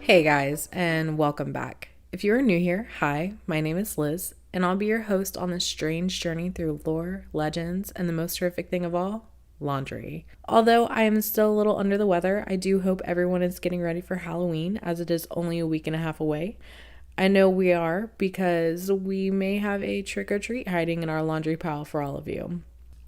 Hey guys, and welcome back. If you are new here, hi, my name is Liz, and I'll be your host on this strange journey through lore, legends, and the most horrific thing of all, laundry. Although I am still a little under the weather, I do hope everyone is getting ready for Halloween, as it is only a week and a half away. I know we are, because we may have a trick-or-treat hiding in our laundry pile for all of you.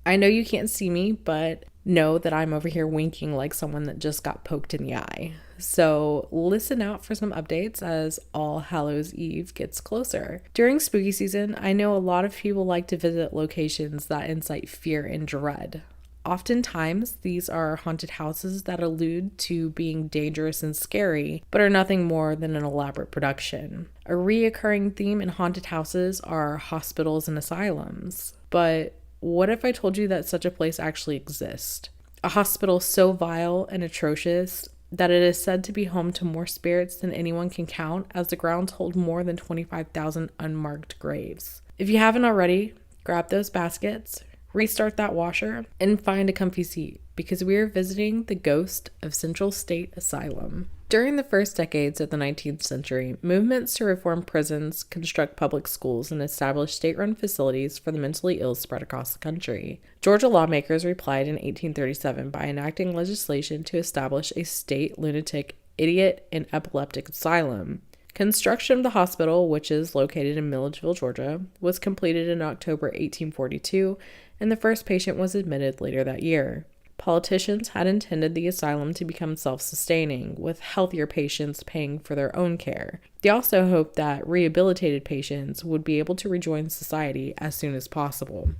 I know you can't see me, but know that I'm over here winking like someone that just got poked in the eye. So listen out for some updates as All Hallows Eve gets closer. During spooky season, I know a lot of people like to visit locations that incite fear and dread. Oftentimes, these are haunted houses that allude to being dangerous and scary, but are nothing more than an elaborate production. A reoccurring theme in haunted houses are hospitals and asylums. But what if I told you that such a place actually exists? A hospital so vile and atrocious that it is said to be home to more spirits than anyone can count, as the grounds hold more than 25,000 unmarked graves. If you haven't already, grab those baskets, restart that washer, and find a comfy seat, because we are visiting the ghost of Central State Asylum. During the first decades of the 19th century, movements to reform prisons, construct public schools, and establish state-run facilities for the mentally ill spread across the country. Georgia lawmakers replied in 1837 by enacting legislation to establish a state lunatic, idiot, and epileptic asylum. Construction of the hospital, which is located in Milledgeville, Georgia, was completed in October 1842, and the first patient was admitted later that year. Politicians had intended the asylum to become self-sustaining, with healthier patients paying for their own care. They also hoped that rehabilitated patients would be able to rejoin society as soon as possible.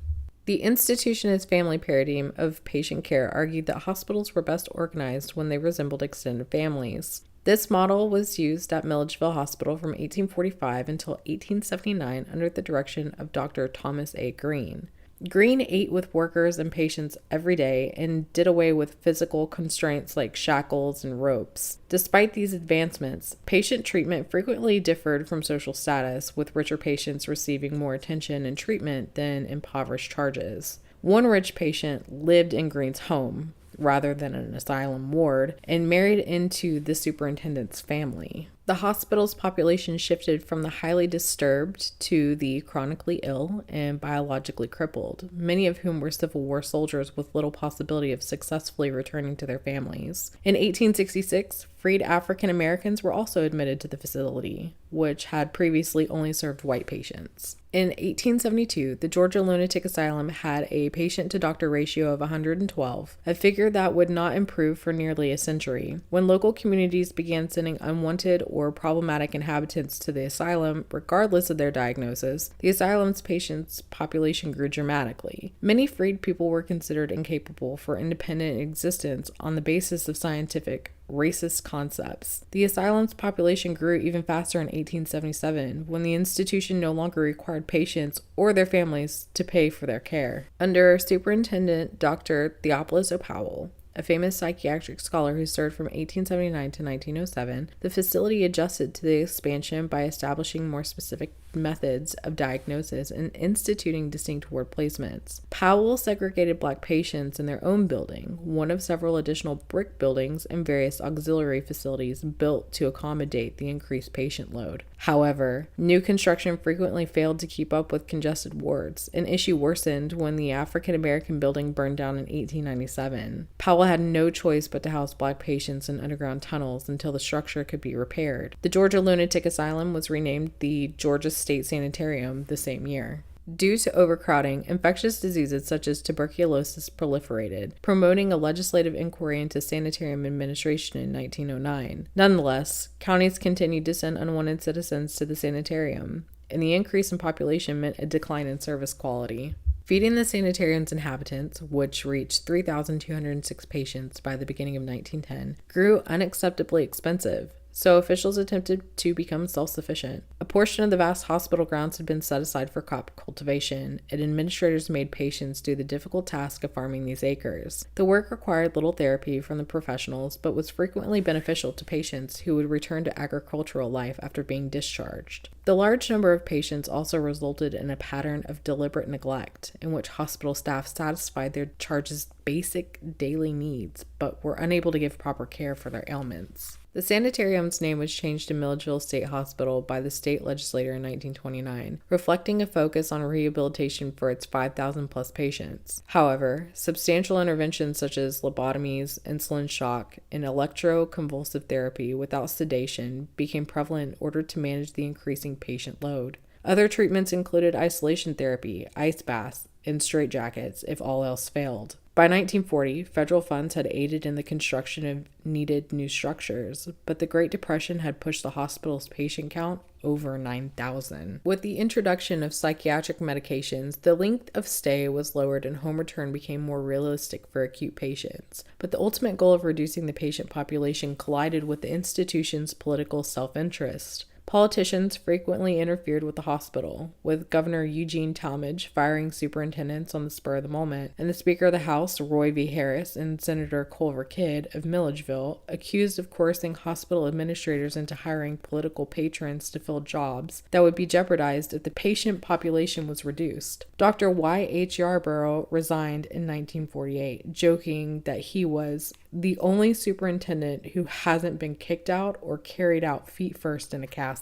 The institutionist family paradigm of patient care argued that hospitals were best organized when they resembled extended families. This model was used at Milledgeville Hospital from 1845 until 1879 under the direction of Dr. Thomas A. Green. Green ate with workers and patients every day and did away with physical constraints like shackles and ropes. Despite these advancements, patient treatment frequently differed from social status, with richer patients receiving more attention and treatment than impoverished charges. One rich patient lived in Green's home, rather than an asylum ward, and married into the superintendent's family. The hospital's population shifted from the highly disturbed to the chronically ill and biologically crippled, many of whom were Civil War soldiers with little possibility of successfully returning to their families. In 1866, freed African Americans were also admitted to the facility, which had previously only served white patients. In 1872, the Georgia Lunatic Asylum had a patient-to-doctor ratio of 112, a figure that would not improve for nearly a century. When local communities began sending unwanted or problematic inhabitants to the asylum, regardless of their diagnosis, the asylum's patients' population grew dramatically. Many freed people were considered incapable for independent existence on the basis of scientific racist concepts. The asylum's population grew even faster in 1877, when the institution no longer required patients or their families to pay for their care. Under Superintendent Dr. Theophilus O'Powell, a famous psychiatric scholar who served from 1879 to 1907, the facility adjusted to the expansion by establishing more specific methods of diagnosis and instituting distinct ward placements. Powell segregated Black patients in their own building, one of several additional brick buildings and various auxiliary facilities built to accommodate the increased patient load. However, new construction frequently failed to keep up with congested wards, an issue worsened when the African American building burned down in 1897. Powell had no choice but to house Black patients in underground tunnels until the structure could be repaired. The Georgia Lunatic Asylum was renamed the Georgia State Sanitarium the same year. Due to overcrowding, infectious diseases such as tuberculosis proliferated, promoting a legislative inquiry into sanitarium administration in 1909. Nonetheless, counties continued to send unwanted citizens to the sanitarium, and the increase in population meant a decline in service quality. Feeding the sanitarium's inhabitants, which reached 3,206 patients by the beginning of 1910, grew unacceptably expensive, so officials attempted to become self-sufficient. A portion of the vast hospital grounds had been set aside for crop cultivation, and administrators made patients do the difficult task of farming these acres. The work required little therapy from the professionals, but was frequently beneficial to patients who would return to agricultural life after being discharged. The large number of patients also resulted in a pattern of deliberate neglect, in which hospital staff satisfied their charges' basic daily needs, but were unable to give proper care for their ailments. The sanitarium's name was changed to Milledgeville State Hospital by the state legislature in 1929, reflecting a focus on rehabilitation for its 5,000 plus patients. However, substantial interventions such as lobotomies, insulin shock, and electroconvulsive therapy without sedation became prevalent in order to manage the increasing patient load. Other treatments included isolation therapy, ice baths, and straitjackets if all else failed. By 1940, federal funds had aided in the construction of needed new structures, but the Great Depression had pushed the hospital's patient count over 9,000. With the introduction of psychiatric medications, the length of stay was lowered and home return became more realistic for acute patients. But the ultimate goal of reducing the patient population collided with the institution's political self-interest. Politicians frequently interfered with the hospital, with Governor Eugene Talmadge firing superintendents on the spur of the moment, and the Speaker of the House, Roy V. Harris, and Senator Culver Kidd of Milledgeville accused of coercing hospital administrators into hiring political patrons to fill jobs that would be jeopardized if the patient population was reduced. Dr. Y. H. Yarborough resigned in 1948, joking that he was the only superintendent who hasn't been kicked out or carried out feet first in a casket.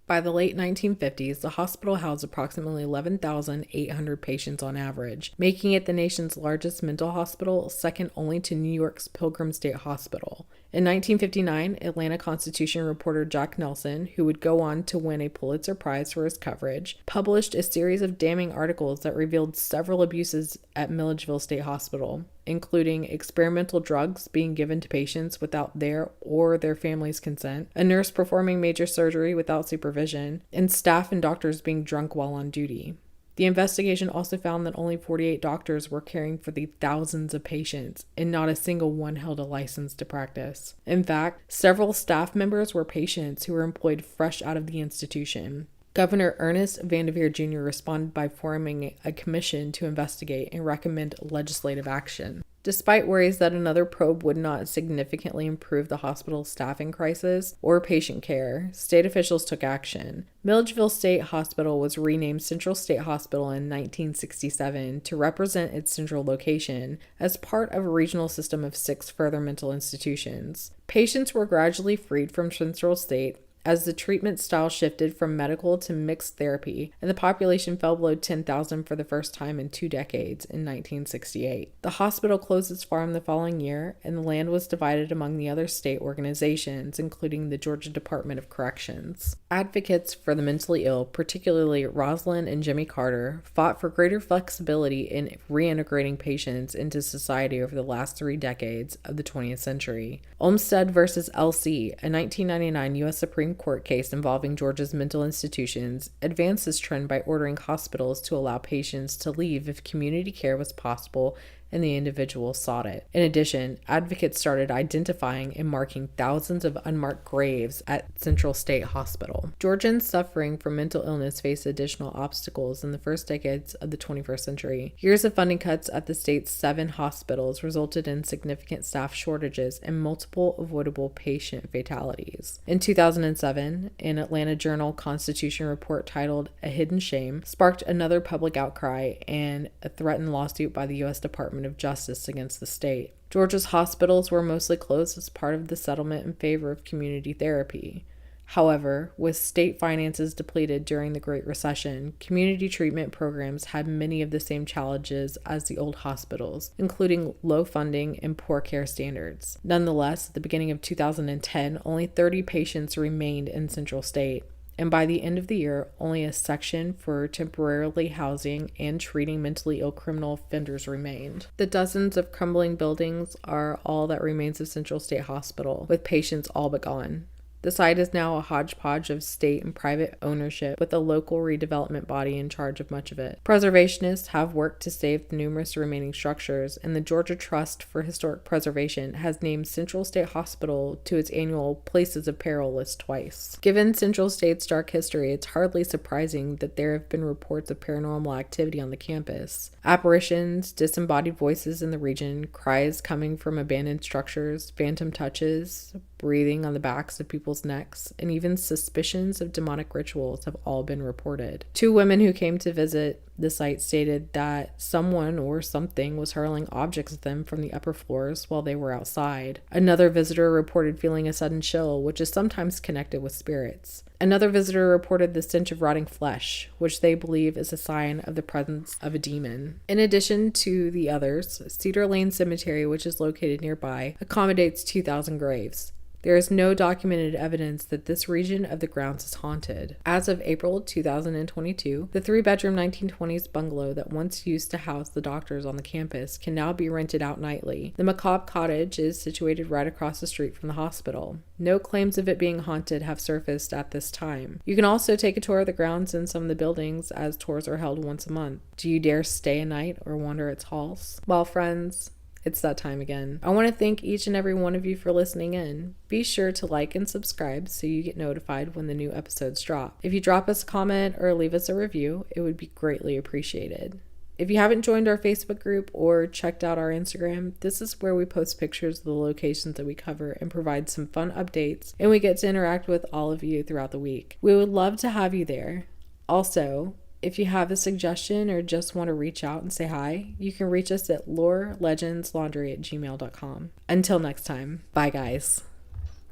By the late 1950s, the hospital housed approximately 11,800 patients on average, making it the nation's largest mental hospital, second only to New York's Pilgrim State Hospital. In 1959, Atlanta Constitution reporter Jack Nelson, who would go on to win a Pulitzer Prize for his coverage, published a series of damning articles that revealed several abuses at Milledgeville State Hospital, including experimental drugs being given to patients without their or their family's consent, a nurse performing major surgery without supervision, and staff and doctors being drunk while on duty. The investigation also found that only 48 doctors were caring for the thousands of patients, and not a single one held a license to practice. In fact, several staff members were patients who were employed fresh out of the institution. Governor Ernest Vanderveer Jr. responded by forming a commission to investigate and recommend legislative action. Despite worries that another probe would not significantly improve the hospital's staffing crisis or patient care, state officials took action. Milledgeville State Hospital was renamed Central State Hospital in 1967 to represent its central location as part of a regional system of 6 further mental institutions. Patients were gradually freed from Central State as the treatment style shifted from medical to mixed therapy, and the population fell below 10,000 for the first time in 2 decades in 1968. The hospital closed its farm the following year, and the land was divided among the other state organizations, including the Georgia Department of Corrections. Advocates for the mentally ill, particularly Rosalind and Jimmy Carter, fought for greater flexibility in reintegrating patients into society over the last 3 decades of the 20th century. Olmstead versus LC, a 1999 U.S. Supreme Court case involving Georgia's mental institutions, advanced this trend by ordering hospitals to allow patients to leave if community care was possible and the individual sought it. In addition, advocates started identifying and marking thousands of unmarked graves at Central State Hospital. Georgians suffering from mental illness faced additional obstacles in the first decades of the 21st century. Years of funding cuts at the state's 7 hospitals resulted in significant staff shortages and multiple avoidable patient fatalities. In 2007, an Atlanta Journal-Constitution report titled "A Hidden Shame" sparked another public outcry and a threatened lawsuit by the U.S. Department of Justice against the state. Georgia's hospitals were mostly closed as part of the settlement in favor of community therapy. However, with state finances depleted during the Great Recession, community treatment programs had many of the same challenges as the old hospitals, including low funding and poor care standards. Nonetheless, at the beginning of 2010, only 30 patients remained in Central State. And by the end of the year, only a section for temporarily housing and treating mentally ill criminal offenders remained. The dozens of crumbling buildings are all that remains of Central State Hospital, with patients all but gone. The site is now a hodgepodge of state and private ownership, with a local redevelopment body in charge of much of it. Preservationists have worked to save the numerous remaining structures, and the Georgia Trust for Historic Preservation has named Central State Hospital to its annual Places of Peril list twice. Given Central State's dark history, it's hardly surprising that there have been reports of paranormal activity on the campus. Apparitions, disembodied voices in the region, cries coming from abandoned structures, phantom touches, breathing on the backs of people's necks, and even suspicions of demonic rituals have all been reported. 2 women who came to visit The site stated that someone or something was hurling objects at them from the upper floors while they were outside. Another visitor reported feeling a sudden chill, which is sometimes connected with spirits. Another visitor reported the stench of rotting flesh, which they believe is a sign of the presence of a demon. In addition to the others, Cedar Lane Cemetery, which is located nearby, accommodates 2,000 graves. There is no documented evidence that this region of the grounds is haunted. As of April 2022, the 3-bedroom 1920s bungalow that once used to house the doctors on the campus can now be rented out nightly. The macabre cottage is situated right across the street from the hospital. No claims of it being haunted have surfaced at this time. You can also take a tour of the grounds in some of the buildings, as tours are held once a month. Do you dare stay a night or wander its halls? Well, friends, it's that time again. I want to thank each and every one of you for listening in. Be sure to like and subscribe so you get notified when the new episodes drop. If you drop us a comment or leave us a review, it would be greatly appreciated. If you haven't joined our Facebook group or checked out our Instagram, this is where we post pictures of the locations that we cover and provide some fun updates, and we get to interact with all of you throughout the week. We would love to have you there. Also, if you have a suggestion or just want to reach out and say hi, you can reach us at lorelegendslaundry@gmail.com. Until next time, bye guys.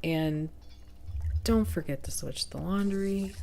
And don't forget to switch the laundry.